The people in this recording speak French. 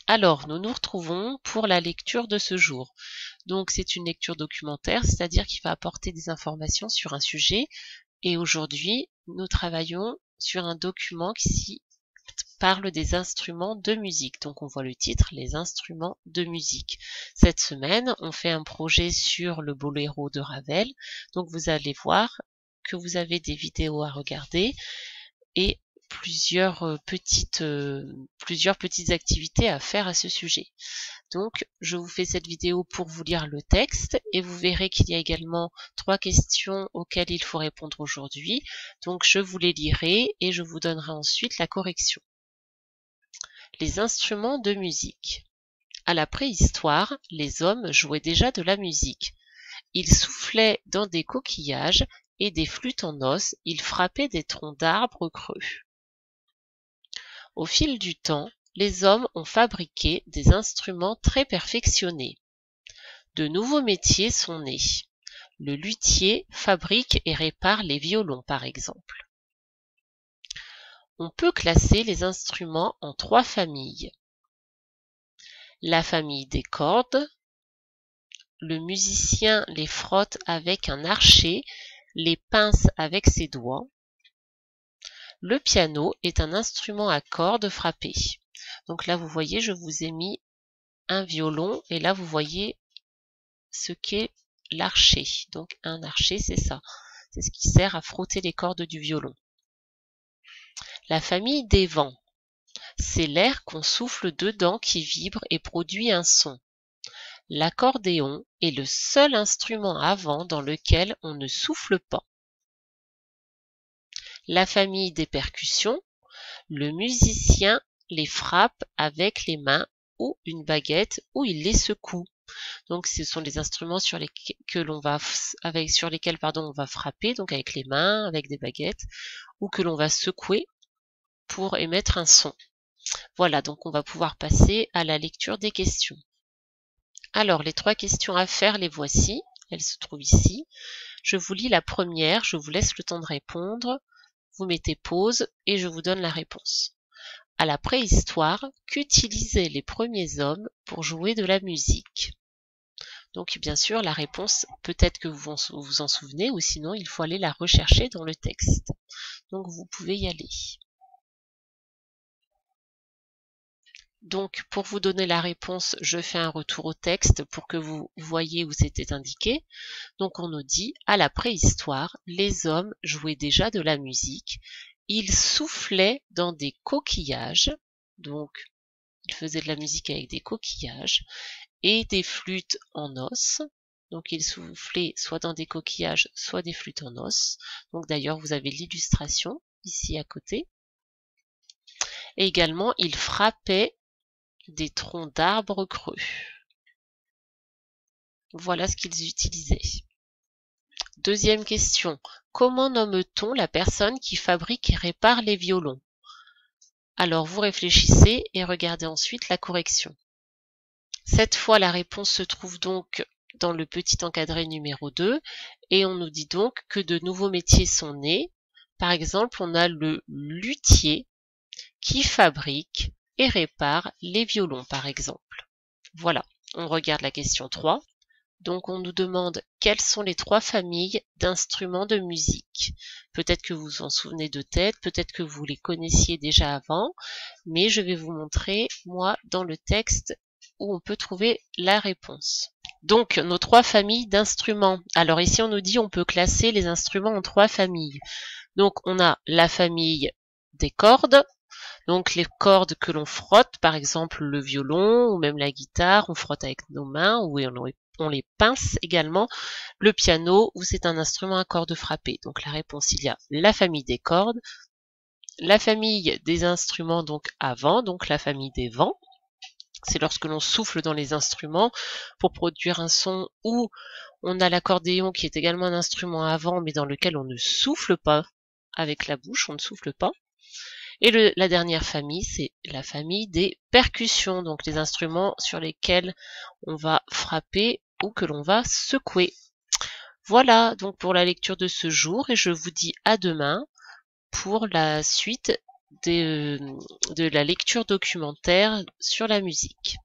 Alors, nous nous retrouvons pour la lecture de ce jour. Donc, c'est une lecture documentaire, c'est-à-dire qu'il va apporter des informations sur un sujet. Et aujourd'hui, nous travaillons sur un document qui parle des instruments de musique. Donc, on voit le titre, les instruments de musique. Cette semaine, on fait un projet sur le boléro de Ravel. Donc, vous allez voir que vous avez des vidéos à regarder et plusieurs petites activités à faire à ce sujet. Donc, je vous fais cette vidéo pour vous lire le texte et vous verrez qu'il y a également 3 questions auxquelles il faut répondre aujourd'hui. Donc, je vous les lirai et je vous donnerai ensuite la correction. Les instruments de musique. À la préhistoire, les hommes jouaient déjà de la musique. Ils soufflaient dans des coquillages et des flûtes en os, ils frappaient des troncs d'arbres creux. Au fil du temps, les hommes ont fabriqué des instruments très perfectionnés. De nouveaux métiers sont nés. Le luthier fabrique et répare les violons, par exemple. On peut classer les instruments en 3 familles. La famille des cordes. Le musicien les frotte avec un archet, les pince avec ses doigts. Le piano est un instrument à cordes frappées. Donc là, vous voyez, je vous ai mis un violon et là, vous voyez ce qu'est l'archet. Donc un archet, c'est ça. C'est ce qui sert à frotter les cordes du violon. La famille des vents. C'est l'air qu'on souffle dedans qui vibre et produit un son. L'accordéon est le seul instrument à vent dans lequel on ne souffle pas. La famille des percussions. Le musicien les frappe avec les mains ou une baguette ou il les secoue. Donc ce sont les instruments sur lesquels on va frapper, donc avec les mains, avec des baguettes, ou que l'on va secouer pour émettre un son. Voilà, donc on va pouvoir passer à la lecture des questions. Alors les 3 questions à faire, les voici, elles se trouvent ici. Je vous lis la première, je vous laisse le temps de répondre, vous mettez pause et je vous donne la réponse. À la préhistoire, qu'utilisaient les premiers hommes pour jouer de la musique? Donc bien sûr, la réponse, peut-être que vous vous en souvenez, ou sinon il faut aller la rechercher dans le texte. Donc vous pouvez y aller. Donc pour vous donner la réponse, je fais un retour au texte pour que vous voyez où c'était indiqué. Donc on nous dit, à la préhistoire, les hommes jouaient déjà de la musique. Ils soufflaient dans des coquillages, donc ils faisaient de la musique avec des coquillages, et des flûtes en os. Donc ils soufflaient soit dans des coquillages, soit des flûtes en os. Donc d'ailleurs, vous avez l'illustration ici à côté. Et également, ils frappaient des troncs d'arbres creux. Voilà ce qu'ils utilisaient. Deuxième question. Comment nomme-t-on la personne qui fabrique et répare les violons? Alors vous réfléchissez et regardez ensuite la correction. Cette fois, la réponse se trouve donc dans le petit encadré numéro 2 et on nous dit donc que de nouveaux métiers sont nés. Par exemple, on a le luthier qui fabrique et répare les violons, par exemple. Voilà, on regarde la question 3. Donc on nous demande quelles sont les 3 familles d'instruments de musique. Peut-être que vous vous en souvenez de tête, peut-être que vous les connaissiez déjà avant, mais je vais vous montrer, moi, dans le texte, où on peut trouver la réponse. Donc, nos 3 familles d'instruments. Alors ici, on nous dit on peut classer les instruments en 3 familles. Donc, on a la famille des cordes. Donc, les cordes que l'on frotte, par exemple le violon ou même la guitare, on frotte avec nos mains ou on les pince également. Le piano, où c'est un instrument à cordes frappées. Donc, la réponse, il y a la famille des cordes, la famille des instruments donc à vent, donc la famille des vents. C'est lorsque l'on souffle dans les instruments pour produire un son, ou on a l'accordéon qui est également un instrument à vent mais dans lequel on ne souffle pas avec la bouche, on ne souffle pas. Et la dernière famille, c'est la famille des percussions, donc les instruments sur lesquels on va frapper ou que l'on va secouer. Voilà donc pour la lecture de ce jour et je vous dis à demain pour la suite de la lecture documentaire sur la musique.